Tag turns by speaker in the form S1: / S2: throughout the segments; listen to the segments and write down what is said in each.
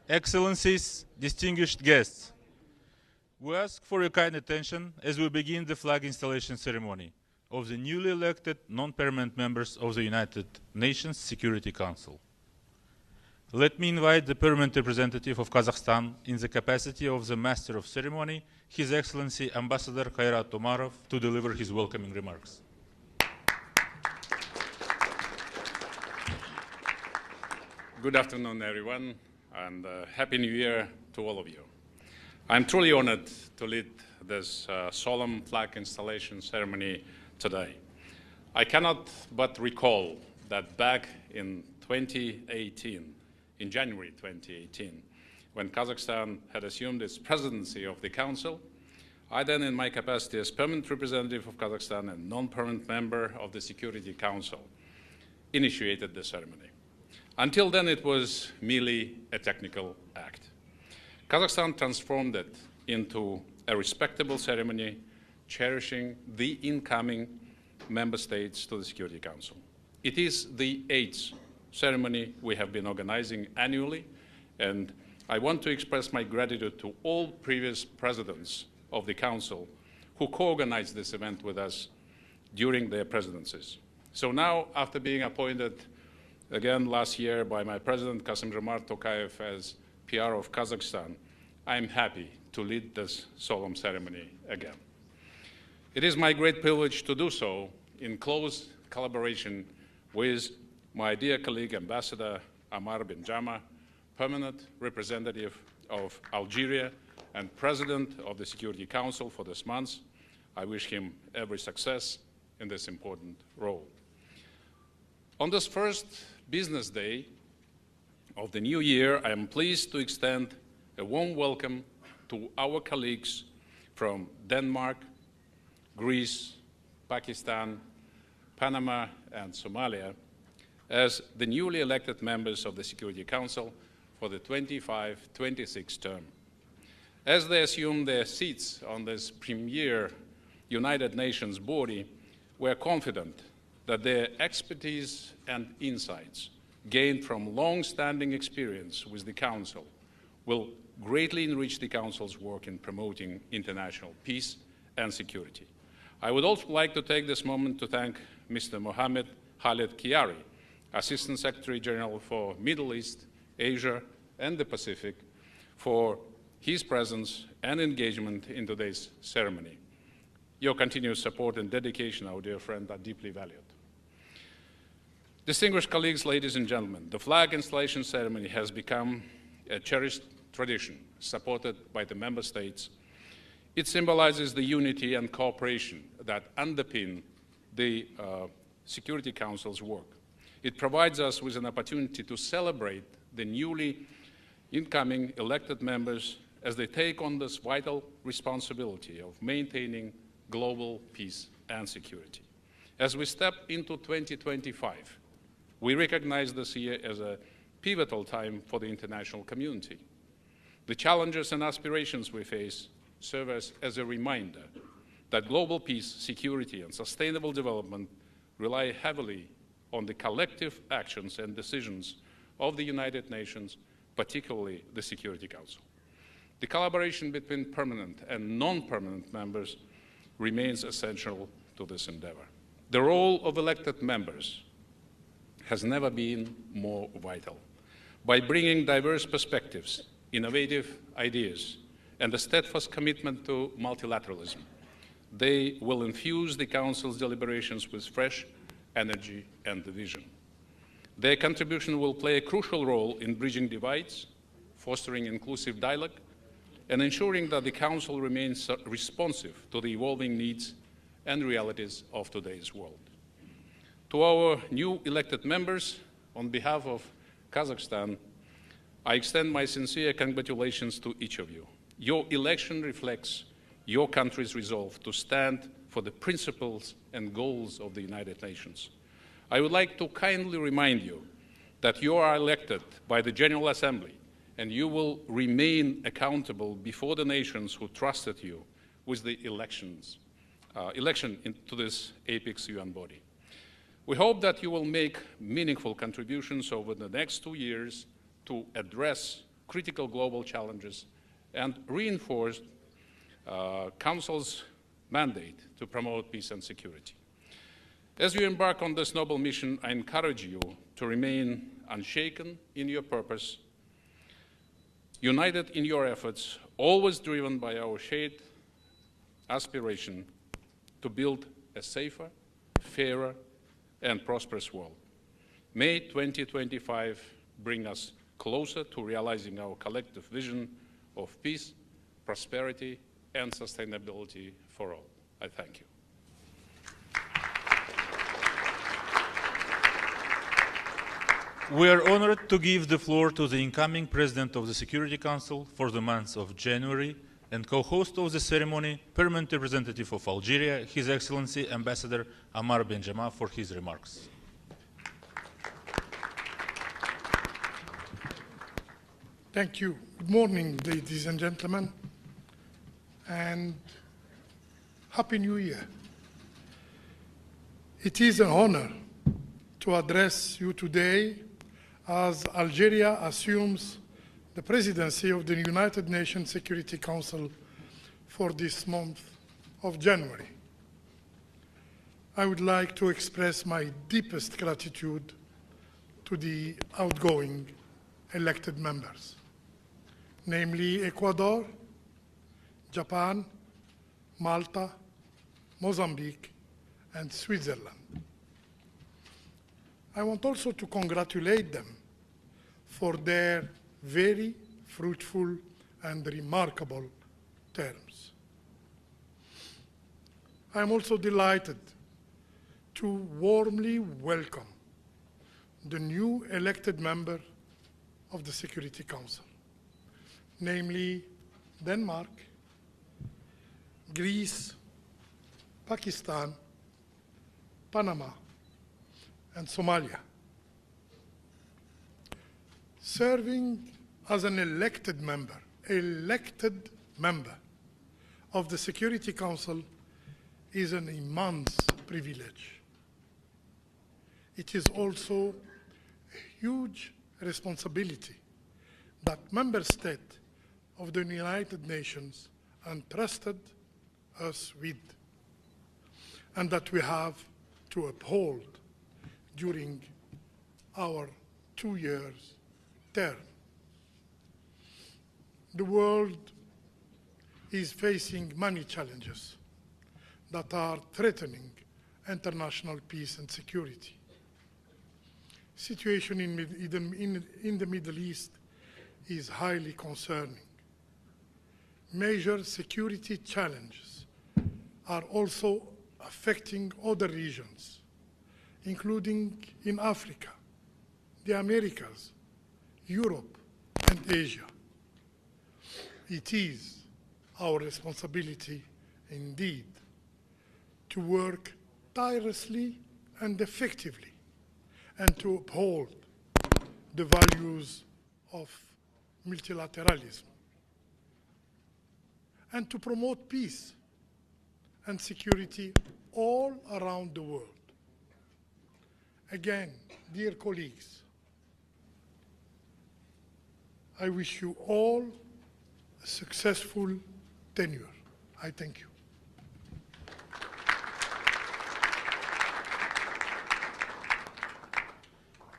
S1: Excellencies, distinguished guests, we ask for your kind attention as we begin the flag installation ceremony of the newly elected non-permanent members of the United Nations Security Council. Let me invite the permanent representative of Kazakhstan in the capacity of the Master of Ceremony, His Excellency Ambassador Kairat Umarov, to deliver his welcoming remarks.
S2: Good afternoon, everyone, and Happy New Year to all of you. I'm truly honored to lead this solemn flag installation ceremony today. I cannot but recall that back in 2018, in January 2018, when Kazakhstan had assumed its presidency of the Council, I then, in my capacity as permanent representative of Kazakhstan and non-permanent member of the Security Council, initiated the ceremony. Until then, it was merely a technical act. Kazakhstan transformed it into a respectable ceremony, cherishing the incoming member states to the Security Council. It is the 8th ceremony we have been organizing annually, and I want to express my gratitude to all previous presidents of the Council who co-organized this event with us during their presidencies. So now, after being appointed again last year by my president, Kassym-Jomart Tokayev, as PR of Kazakhstan, I'm happy to lead this solemn ceremony again. It is my great privilege to do so in close collaboration with my dear colleague, Ambassador Amar bin Jama, permanent representative of Algeria and president of the Security Council for this month. I wish him every success in this important role. On this first business day of the new year, I am pleased to extend a warm welcome to our colleagues from Denmark, Greece, Pakistan, Panama and Somalia as the newly elected members of the Security Council for the 25-26 term. As they assume their seats on this premier United Nations body, we are confident that their expertise and insights gained from long-standing experience with the Council will greatly enrich the Council's work in promoting international peace and security. I would also like to take this moment to thank Mr. Mohammed Khaled Kiari, Assistant Secretary General for Middle East, Asia, and the Pacific, for his presence and engagement in today's ceremony. Your continuous support and dedication, our dear friend, are deeply valued. Distinguished colleagues, ladies and gentlemen, the flag installation ceremony has become a cherished tradition supported by the member states. It symbolizes the unity and cooperation that underpin the Security Council's work. It provides us with an opportunity to celebrate the newly incoming elected members as they take on this vital responsibility of maintaining global peace and security. As we step into 2025, we recognize this year as a pivotal time for the international community. The challenges and aspirations we face serve as a reminder that global peace, security, and sustainable development rely heavily on the collective actions and decisions of the United Nations, particularly the Security Council. The collaboration between permanent and non-permanent members remains essential to this endeavor. The role of elected members has never been more vital. By bringing diverse perspectives, innovative ideas, and a steadfast commitment to multilateralism, they will infuse the Council's deliberations with fresh energy and vision. Their contribution will play a crucial role in bridging divides, fostering inclusive dialogue, and ensuring that the Council remains responsive to the evolving needs and realities of today's world. To our new elected members, on behalf of Kazakhstan, I extend my sincere congratulations to each of you. Your election reflects your country's resolve to stand for the principles and goals of the United Nations. I would like to kindly remind you that you are elected by the General Assembly and you will remain accountable before the nations who trusted you with the election into this apex UN body. We hope that you will make meaningful contributions over the next 2 years to address critical global challenges and reinforced Council's mandate to promote peace and security. As you embark on this noble mission, I encourage you to remain unshaken in your purpose, united in your efforts, always driven by our shared aspiration to build a safer, fairer, and prosperous world. May 2025 bring us closer to realizing our collective vision of peace, prosperity, and sustainability for all. I thank you.
S1: We are honored to give the floor to the incoming President of the Security Council for the month of January and co-host of the ceremony, Permanent Representative of Algeria, His Excellency Ambassador Amar Benjama, for his remarks.
S3: Thank you. Good morning, ladies and gentlemen, and Happy New Year. It is an honor to address you today as Algeria assumes the presidency of the United Nations Security Council for this month of January. I would like to express my deepest gratitude to the outgoing elected members, namely Ecuador, Japan, Malta, Mozambique, and Switzerland. I want also to congratulate them for their very fruitful and remarkable terms. I am also delighted to warmly welcome the new elected member of the Security Council, namely Denmark, Greece, Pakistan, Panama, and Somalia. Serving as an elected member of the Security Council is an immense privilege. It is also a huge responsibility that member states of the United Nations entrusted us with, and that we have to uphold during our 2 years term. The world is facing many challenges that are threatening international peace and security. Situation in the Middle East is highly concerning. Major security challenges are also affecting other regions, including in Africa, the Americas, Europe, and Asia. It is our responsibility, indeed, to work tirelessly and effectively, and to uphold the values of multilateralism, and to promote peace and security all around the world. Again, dear colleagues, I wish you all a successful tenure. I thank you.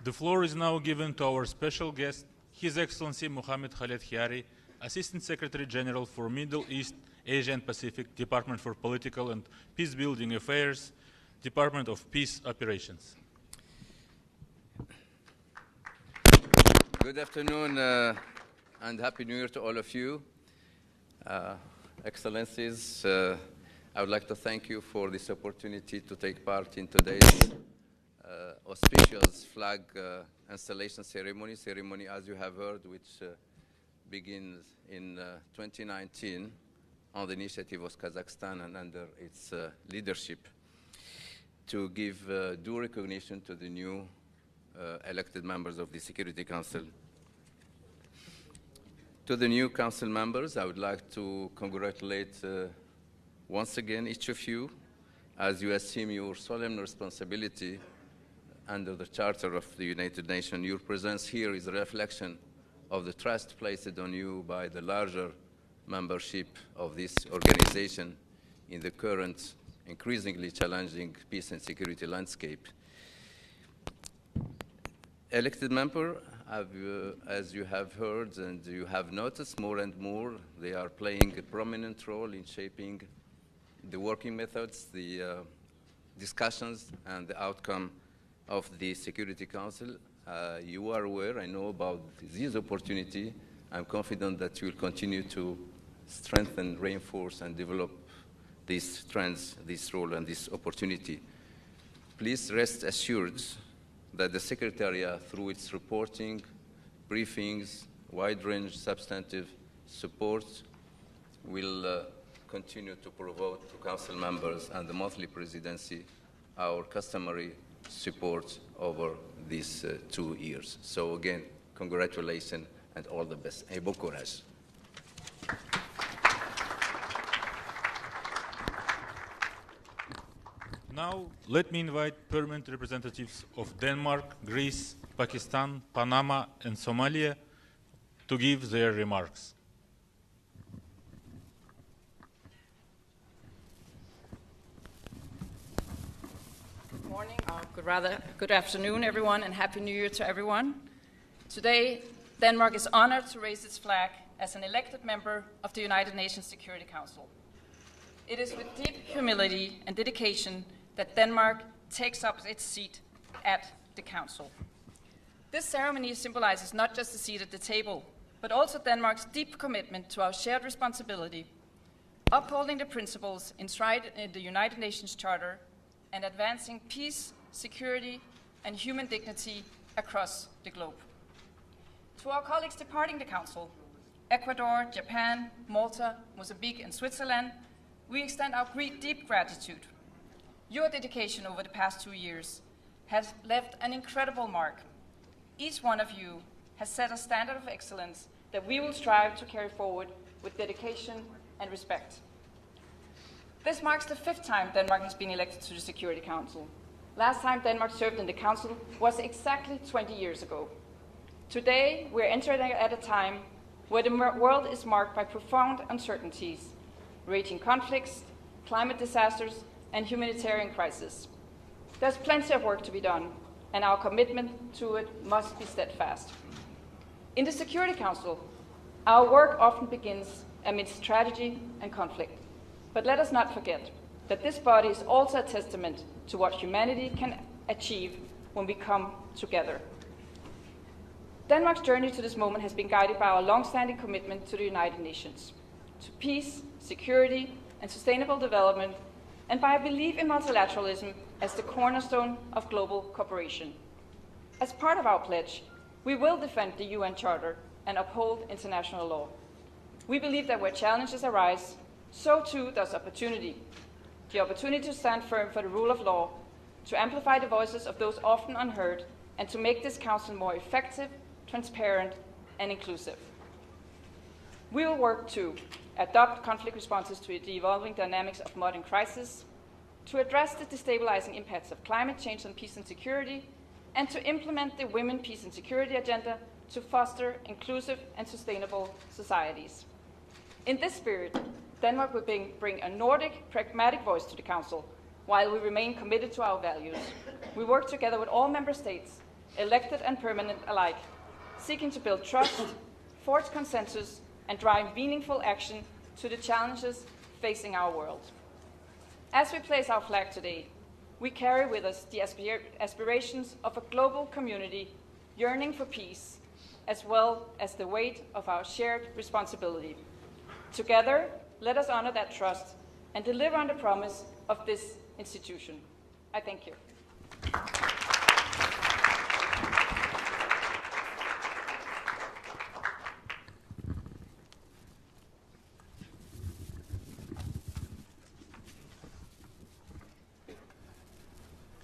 S1: The floor is now given to our special guest, His Excellency Mohammed Khaled Khiari, Assistant Secretary General for Middle East, Asia and Pacific, Department for Political and Peace-Building Affairs, Department of Peace Operations.
S4: Good afternoon and Happy New Year to all of you. Excellencies, I would like to thank you for this opportunity to take part in today's auspicious flag installation ceremony, as you have heard, which begins in 2019 on the initiative of Kazakhstan and under its leadership, to give due recognition to the new elected members of the Security Council. To the new council members, I would like to congratulate once again each of you as you assume your solemn responsibility under the Charter of the United Nations. Your presence here is a reflection of the trust placed on you by the larger membership of this organization in the current increasingly challenging peace and security landscape. Elected members, as you have heard and you have noticed more and more, they are playing a prominent role in shaping the working methods, the discussions, and the outcome of the Security Council. You are aware, I know, about this opportunity. I'm confident that you will continue to strengthen, reinforce, and develop these trends, this role, and this opportunity. Please rest assured that the Secretariat, through its reporting, briefings, wide-range substantive support, will continue to provide to Council members and the monthly presidency our customary support over these 2 years. So again, congratulations and all the best. Et bon courage.
S1: Now, let me invite permanent representatives of Denmark, Greece, Pakistan, Panama, and Somalia to give their remarks.
S5: Good morning, or good afternoon, everyone, and Happy New Year to everyone. Today, Denmark is honored to raise its flag as an elected member of the United Nations Security Council. It is with deep humility and dedication that Denmark takes up its seat at the Council. This ceremony symbolizes not just a seat at the table, but also Denmark's deep commitment to our shared responsibility, upholding the principles enshrined in the United Nations Charter and advancing peace, security, and human dignity across the globe. To our colleagues departing the Council, Ecuador, Japan, Malta, Mozambique, and Switzerland, we extend our deep gratitude. Your dedication over the past 2 years has left an incredible mark. Each one of you has set a standard of excellence that we will strive to carry forward with dedication and respect. This marks the 5th time Denmark has been elected to the Security Council. Last time Denmark served in the Council was exactly 20 years ago. Today, we're entering at a time where the world is marked by profound uncertainties, raging conflicts, climate disasters, and humanitarian crisis. There's plenty of work to be done, and our commitment to it must be steadfast. In the Security Council, our work often begins amidst tragedy and conflict. But let us not forget that this body is also a testament to what humanity can achieve when we come together. Denmark's journey to this moment has been guided by our long-standing commitment to the United Nations, to peace, security, and sustainable development, and by a belief in multilateralism as the cornerstone of global cooperation. As part of our pledge, we will defend the UN Charter and uphold international law. We believe that where challenges arise, so too does opportunity. The opportunity to stand firm for the rule of law, to amplify the voices of those often unheard, and to make this Council more effective, transparent, and inclusive. We will work to adopt conflict responses to the evolving dynamics of modern crisis, to address the destabilizing impacts of climate change on peace and security, and to implement the Women, Peace and Security agenda to foster inclusive and sustainable societies. In this spirit, Denmark will bring a Nordic, pragmatic voice to the Council, while we remain committed to our values. We work together with all member states, elected and permanent alike, seeking to build trust, forge consensus, and drive meaningful action to the challenges facing our world. As we place our flag today, we carry with us the aspirations of a global community yearning for peace, as well as the weight of our shared responsibility. Together, let us honor that trust and deliver on the promise of this institution. I thank you.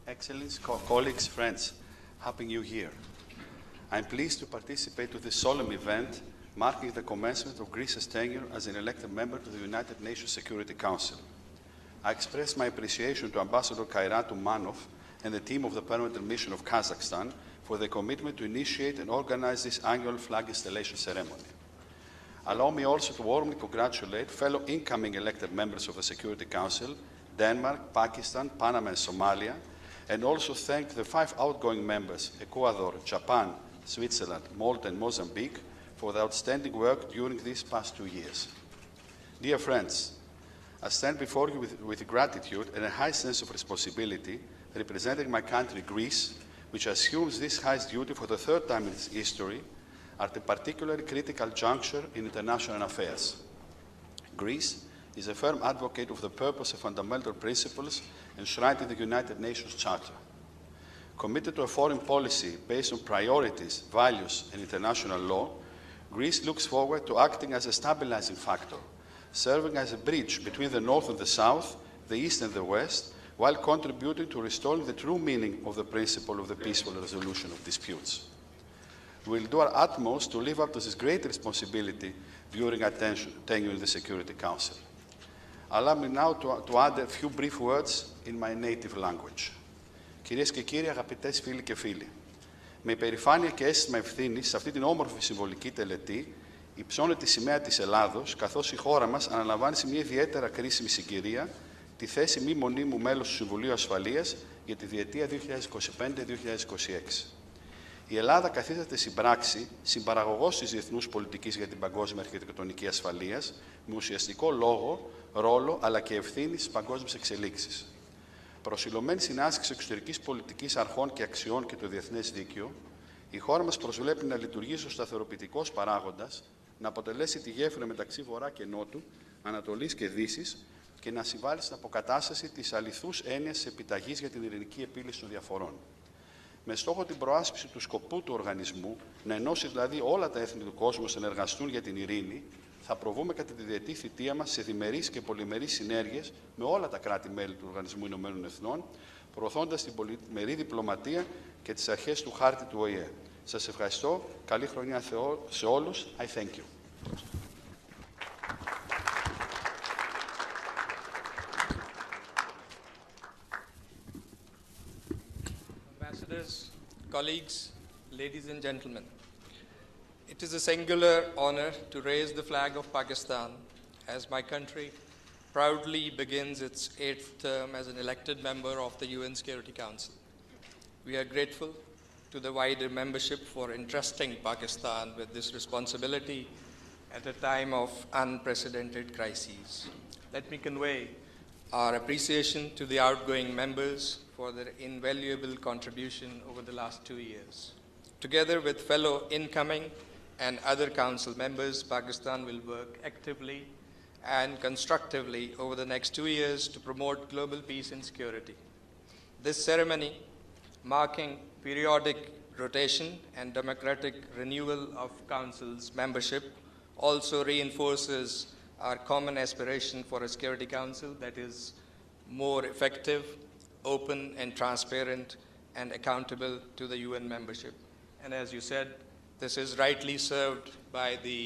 S6: Excellencies, colleagues, friends, Happy New Year. I'm pleased to participate to this solemn event marking the commencement of Greece's tenure as an elected member to the United Nations Security Council. I express my appreciation to Ambassador Kairatu Manov and the team of the Permanent Mission of Kazakhstan for the commitment to initiate and organize this annual flag installation ceremony. Allow me also to warmly congratulate fellow incoming elected members of the Security Council, Denmark, Pakistan, Panama and Somalia, and also thank the 5 outgoing members, Ecuador, Japan, Switzerland, Malta and Mozambique, for the outstanding work during these past 2 years. Dear friends, I stand before you with gratitude and a high sense of responsibility, representing my country, Greece, which assumes this highest duty for the 3rd time in its history, at a particularly critical juncture in international affairs. Greece is a firm advocate of the purpose and fundamental principles enshrined in the United Nations Charter. Committed to a foreign policy based on priorities, values, and international law, Greece looks forward to acting as a stabilizing factor, serving as a bridge between the North and the South, the East and the West, while contributing to restoring the true meaning of the principle of the peaceful resolution of disputes. We will do our utmost to live up to this great responsibility during our tenure in the Security Council. Allow me now to add a few brief words in my native language. Κυρίες και κύριοι, αγαπητές φίλοι και φίλοι, με υπερηφάνεια και αίσθημα ευθύνης, σε αυτή την όμορφη συμβολική τελετή, υψώνεται η σημαία της Ελλάδος, καθώς η χώρα μας αναλαμβάνει σε μια ιδιαίτερα κρίσιμη συγκυρία τη θέση μη μονίμου μέλους του Συμβουλίου Ασφαλείας για τη διετία 2025-2026. Η Ελλάδα καθίσταται στην πράξη συμπαραγωγός της διεθνούς πολιτικής για την παγκόσμια αρχιτεκτονική ασφαλείας, με ουσιαστικό ρόλο αλλά και ευθύνη στις παγκόσμιες εξελίξεις. Προσιλωμένη στην άσκηση εξωτερικής πολιτικής αρχών και αξιών και το διεθνές δίκαιο, η χώρα μας προσβλέπει να λειτουργήσει ως σταθεροποιητικός παράγοντας, να αποτελέσει τη γέφυρα μεταξύ Βορρά και Νότου, Ανατολής και Δύσης και να συμβάλλει στην αποκατάσταση της αληθούς έννοιας της επιταγής για την ειρηνική επίλυση των διαφορών. Με στόχο την προάσπιση του σκοπού του οργανισμού, να ενώσει δηλαδή όλα τα έθνη του κόσμου ώστε να εργαστούν για την ειρήνη, θα προβούμε κατά τη διετή θητεία μας σε διμερείς και πολυμερείς συνέργειες με όλα τα κράτη-μέλη του Οργανισμού Ηνωμένων Εθνών, προωθώντας την πολυμερή διπλωματία και τις αρχές του χάρτη του ΟΗΕ. Σας ευχαριστώ. Καλή χρονιά σε όλους. I thank you.
S7: Ambassadors, colleagues, ladies and gentlemen, it is a singular honor to raise the flag of Pakistan as my country proudly begins its 8th term as an elected member of the UN Security Council. We are grateful to the wider membership for entrusting Pakistan with this responsibility at a time of unprecedented crises. Let me convey our appreciation to the outgoing members for their invaluable contribution over the last 2 years. Together with fellow incoming and other council members, Pakistan will work actively and constructively over the next 2 years to promote global peace and security. This ceremony, marking periodic rotation and democratic renewal of Council's membership, also reinforces our common aspiration for a Security Council that is more effective, open and transparent, and accountable to the UN membership. And as you said, this is rightly served by the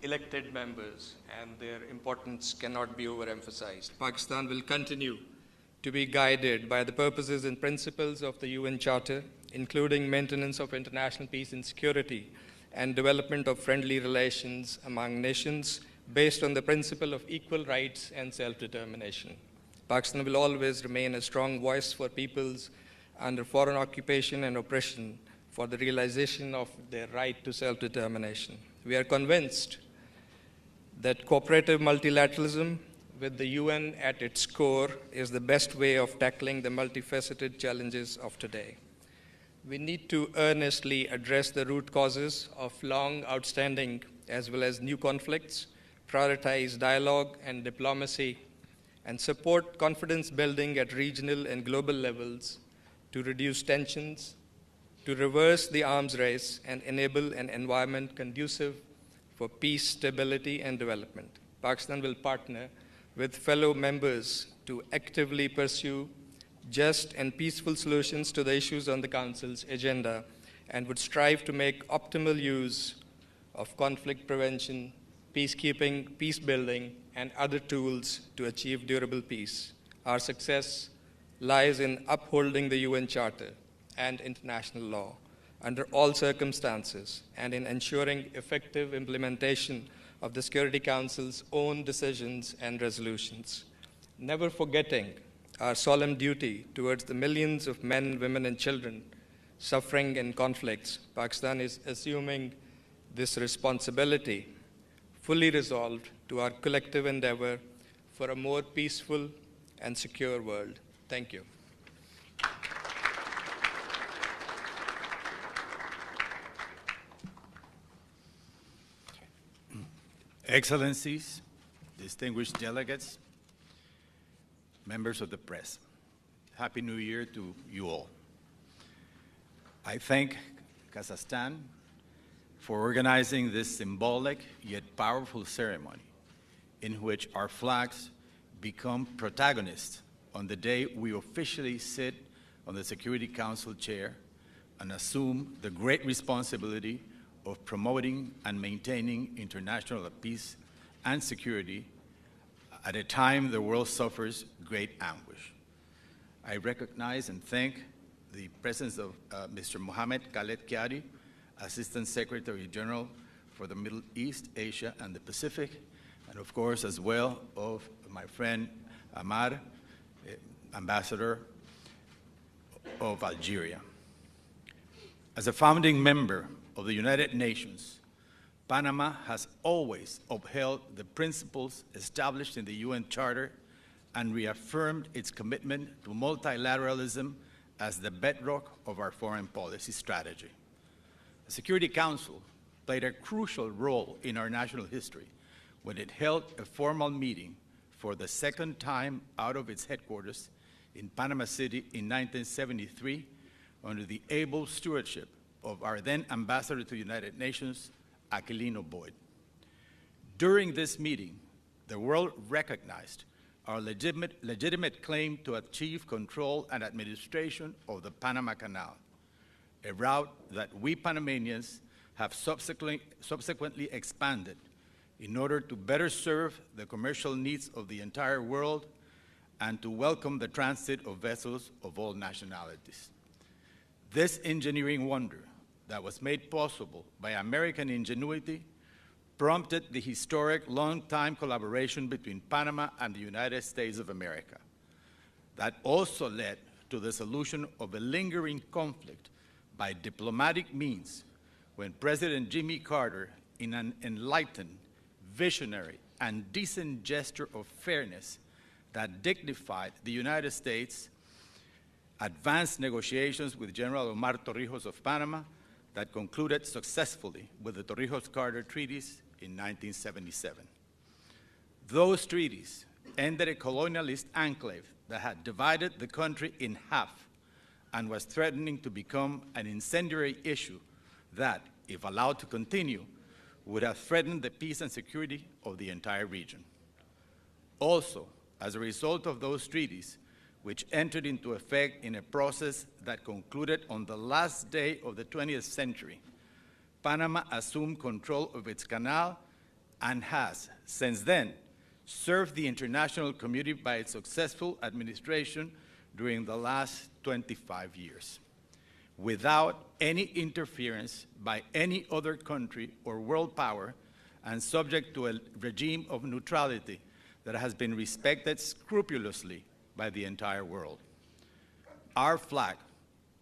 S7: elected members, and their importance cannot be overemphasized. Pakistan will continue to be guided by the purposes and principles of the UN Charter, including maintenance of international peace and security and development of friendly relations among nations based on the principle of equal rights and self-determination. Pakistan will always remain a strong voice for peoples under foreign occupation and oppression for the realization of their right to self-determination. We are convinced that cooperative multilateralism with the UN at its core is the best way of tackling the multifaceted challenges of today. We need to earnestly address the root causes of long outstanding as well as new conflicts, prioritize dialogue and diplomacy, and support confidence building at regional and global levels to reduce tensions, to reverse the arms race, and enable an environment conducive for peace, stability, and development. Pakistan will partner with fellow members to actively pursue just and peaceful solutions to the issues on the Council's agenda, and would strive to make optimal use of conflict prevention, peacekeeping, peace building, and other tools to achieve durable peace. Our success lies in upholding the UN Charter and international law under all circumstances, and in ensuring effective implementation of the Security Council's own decisions and resolutions. Never forgetting our solemn duty towards the millions of men, women, and children suffering in conflicts, Pakistan is assuming this responsibility, fully resolved to our collective endeavor for a more peaceful and secure world. Thank you.
S8: Excellencies, distinguished delegates, members of the press, Happy New Year to you all. I thank Kazakhstan for organizing this symbolic yet powerful ceremony in which our flags become protagonists on the day we officially sit on the Security Council chair and assume the great responsibility of promoting and maintaining international peace and security at a time the world suffers great anguish. I recognize and thank the presence of Mr. Mohammed Khaled Kiari, Assistant Secretary General for the Middle East, Asia, and the Pacific, and of course as well of my friend Amar, Ambassador of Algeria. As a founding member of the United Nations, Panama has always upheld the principles established in the UN Charter and reaffirmed its commitment to multilateralism as the bedrock of our foreign policy strategy. The Security Council played a crucial role in our national history when it held a formal meeting for the second time out of its headquarters in Panama City in 1973 under the able stewardship of our then Ambassador to the United Nations, Aquilino Boyd. During this meeting, the world recognized our legitimate claim to achieve control and administration of the Panama Canal, a route that we Panamanians have subsequently expanded in order to better serve the commercial needs of the entire world and to welcome the transit of vessels of all nationalities. This engineering wonder that was made possible by American ingenuity prompted the historic long-time collaboration between Panama and the United States of America. That also led to the solution of a lingering conflict by diplomatic means when President Jimmy Carter, in an enlightened, visionary, and decent gesture of fairness that dignified the United States, advanced negotiations with General Omar Torrijos of Panama that concluded successfully with the Torrijos-Carter treaties in 1977. Those treaties ended a colonialist enclave that had divided the country in half and was threatening to become an incendiary issue that, if allowed to continue, would have threatened the peace and security of the entire region. Also, as a result of those treaties, which entered into effect in a process that concluded on the last day of the 20th century, Panama assumed control of its canal and has, since then, served the international community by its successful administration during the last 25 years, without any interference by any other country or world power, and subject to a regime of neutrality that has been respected scrupulously by the entire world. Our flag,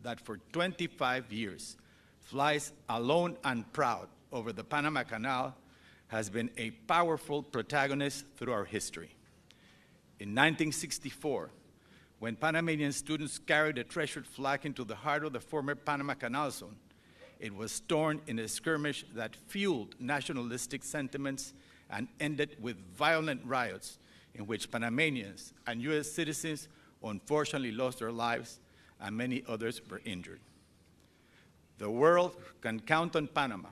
S8: that for 25 years flies alone and proud over the Panama Canal, has been a powerful protagonist through our history. In 1964, when Panamanian students carried a treasured flag into the heart of the former Panama Canal Zone, it was torn in a skirmish that fueled nationalistic sentiments and ended with violent riots in which Panamanians and US citizens unfortunately lost their lives and many others were injured. The world can count on Panama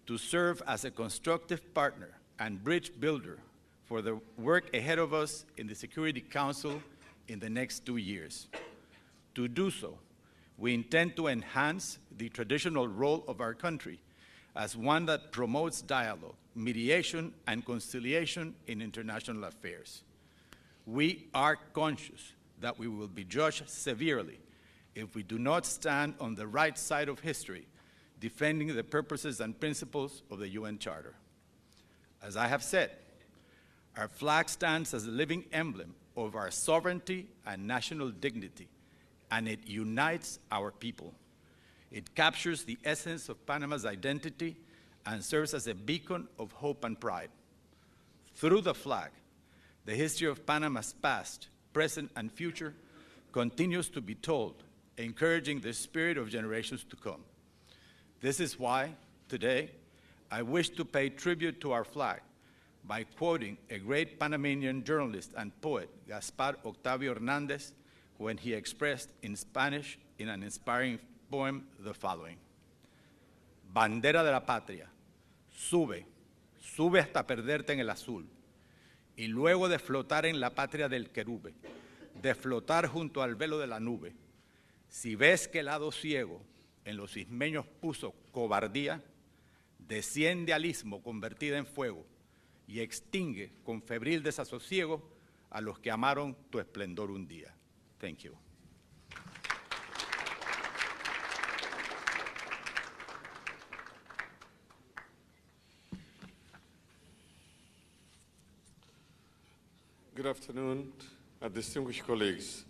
S8: to serve as a constructive partner and bridge builder for the work ahead of us in the Security Council in the next 2 years. To do so, we intend to enhance the traditional role of our country as one that promotes dialogue, mediation, and conciliation in international affairs. We are conscious that we will be judged severely if we do not stand on the right side of history, defending the purposes and principles of the UN Charter. As I have said, our flag stands as a living emblem of our sovereignty and national dignity, and it unites our people. It captures the essence of Panama's identity and serves as a beacon of hope and pride. Through the flag, the history of Panama's past, present, and future continues to be told, encouraging the spirit of generations to come. This is why, today, I wish to pay tribute to our flag by quoting a great Panamanian journalist and poet, Gaspar Octavio Hernández, when he expressed in Spanish in an inspiring poem the following: Bandera de la patria, sube, sube hasta perderte en el azul, y luego de flotar en la patria del querube, de flotar junto al velo de la nube. Si ves que el hado ciego en los ismeños puso cobardía, desciende al istmo convertida en fuego y extingue con febril desasosiego a los que amaron tu esplendor un día. Thank you.
S9: Good afternoon, distinguished colleagues,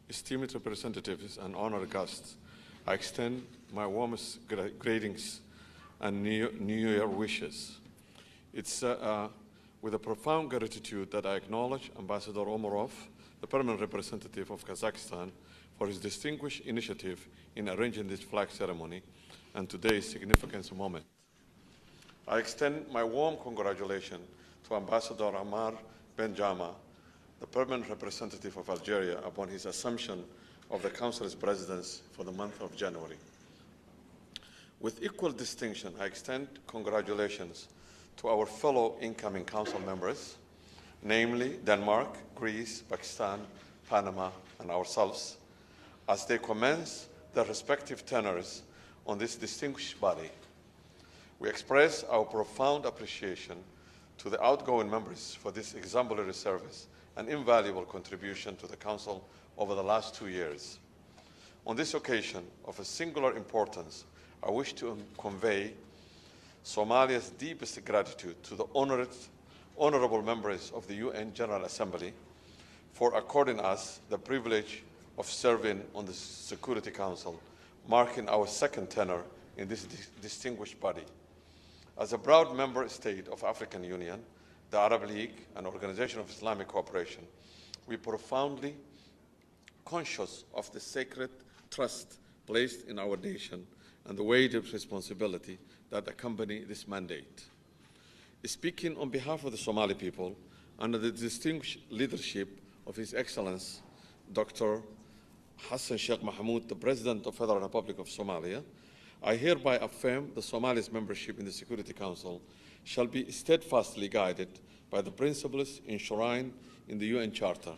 S9: esteemed representatives, and honored guests. I extend my warmest greetings and New Year wishes. It's with a profound gratitude that I acknowledge Ambassador Omarov, the permanent representative of Kazakhstan, for his distinguished initiative in arranging this flag ceremony and today's significant moment. I extend my warm congratulations to Ambassador Amar Benjama, the permanent representative of Algeria, upon his assumption of the Council's presidence for the month of January. With equal distinction, I extend congratulations to our fellow incoming Council members, namely Denmark, Greece, Pakistan, Panama, and ourselves, as they commence their respective tenures on this distinguished body. We express our profound appreciation to the outgoing members for this exemplary service and invaluable contribution to the Council over the last 2 years. On this occasion of a singular importance, I wish to convey Somalia's deepest gratitude to the honorable members of the UN General Assembly for according us the privilege of serving on the Security Council, marking our second tenure in this distinguished body. As a proud member state of African Union, the Arab League, and Organization of Islamic Cooperation, we profoundly conscious of the sacred trust placed in our nation and the weight of responsibility that accompany this mandate. Speaking on behalf of the Somali people, under the distinguished leadership of His Excellency, Dr. Hassan Sheikh Mahmoud, the President of the Federal Republic of Somalia, I hereby affirm the Somalia's membership in the Security Council shall be steadfastly guided by the principles enshrined in the UN Charter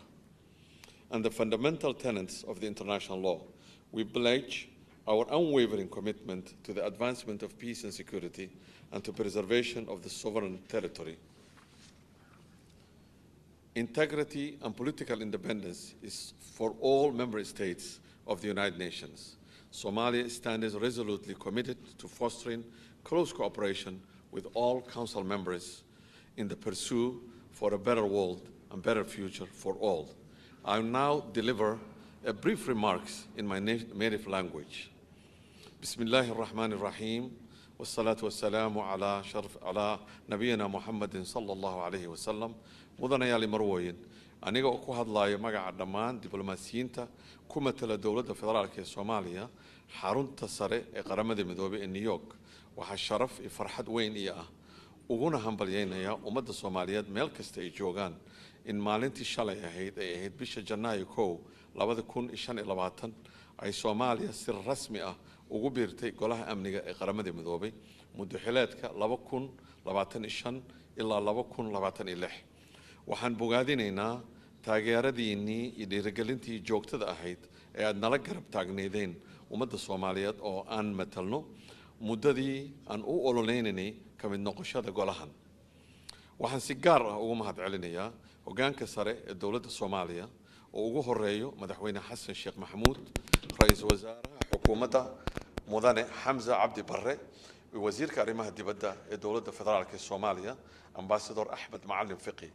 S9: and the fundamental tenets of the international law. We pledge our unwavering commitment to the advancement of peace and security and to preservation of the sovereign territory. Integrity and political independence is for all member states of the United Nations. Somalia stands resolutely committed to fostering close cooperation with all Council members in the pursuit for a better world and better future for all. I will now deliver a brief remarks in my native language. Bismillahir Rahmanir Rahim. Wassalatu wassalamu ala nabiyina Muhammadin sallallahu alayhi wa sallam. Mudanayaal marwooyin, aniga oo ku hadlayo magaca dhammaan diblomaasiyiinta ku matala dowladda federaalka ee Soomaaliya, xarunta sare ee qaramada midoobay ee New York, waxaa sharaf iyo farxad weyn ii ah uguna hambalyeynaya ummadda Soomaaliyeed meel kasta ay joogaan in maalintii shalay ahayd bisha Janaayo 1, 2025 ay Soomaaliya si rasmi ah ugu biirtay golaha amniga ee qaramada midoobay muddo xileedka 2025 ilaa 2026. waxaan bogaadinaynaa taageeradiinii iyo dhiirigelintii joogtada ahayd ee aad nala garab taagneedeen ummadda Soomaaliyeed oo aan matalno muddadii aan u ololeynay ka mid noqoshada golahan. waxaan si gaar ah ugu mahadcelinayaa hoggaanka sare ee dowladda Soomaaliya oo ugu horeeyo madaxweyne Xasan Sheikh Maxamuud رئيس وزراء حكومة مدن حمزة عبد بري ووزير كريمة الدبدة الدولة الفدرالية الصومالية أمباسادور أحمد معلم فقي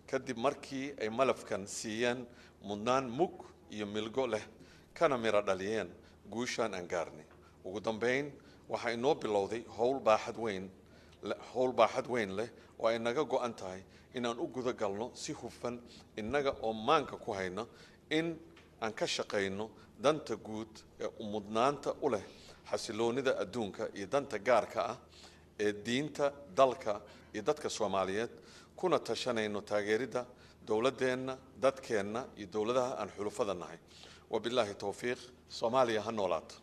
S9: كدب مركي أي ملف كان سيان منان مك يملقو له كان ميراداليين قوشان أنقارني وقدام waxay noo bilowday howl baaxad weyn leh oo ay naga go'an tahay inaan u guda galno si hufan innaga oo maanka ku hayna in aan ka shaqayno danta guud ee mudnaanta u leh xasiloonida adduunka iyo danta gaarka ah ee diinta dalka iyo dadka Soomaaliyeed kuna tashanayno taageerida dawladdeena dadkeena iyo dawladaha aan xulufada nahay wabillahi tawfiiq Soomaaliya ha noolaato.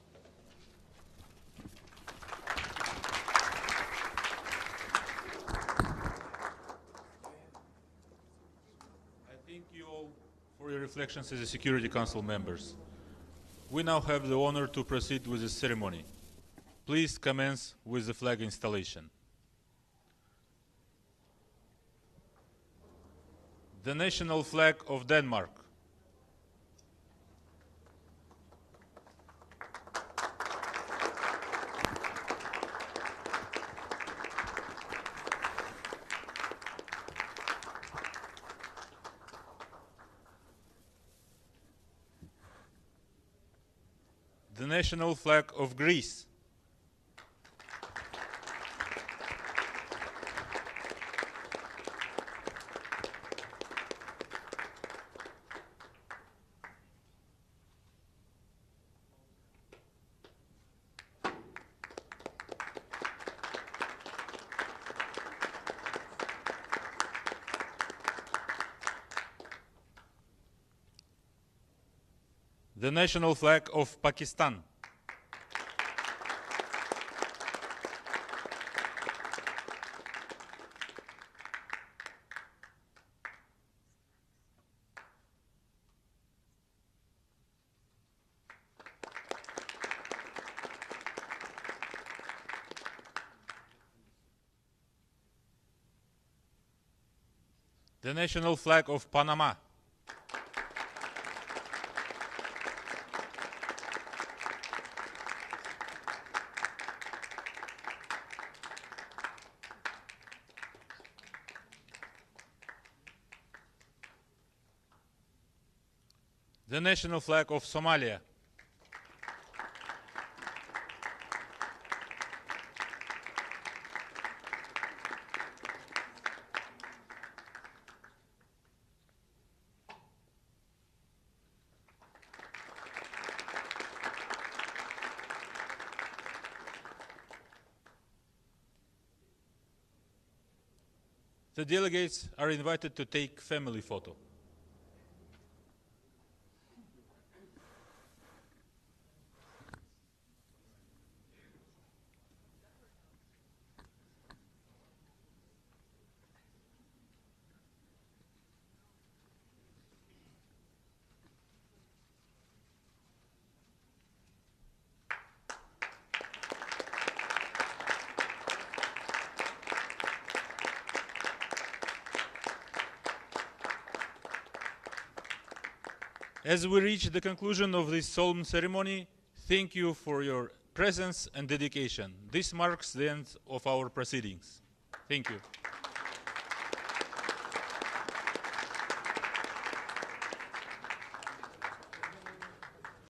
S1: For your reflections as the Security Council members. We now have the honor to proceed with the ceremony. Please commence with the flag installation. The national flag of Denmark. The national flag of Greece. The national flag of Pakistan. The national flag of Panama. The national flag of Somalia. The delegates are invited to take family photo. As we reach the conclusion of this solemn ceremony, thank you for your presence and dedication. This marks the end of our proceedings. Thank you.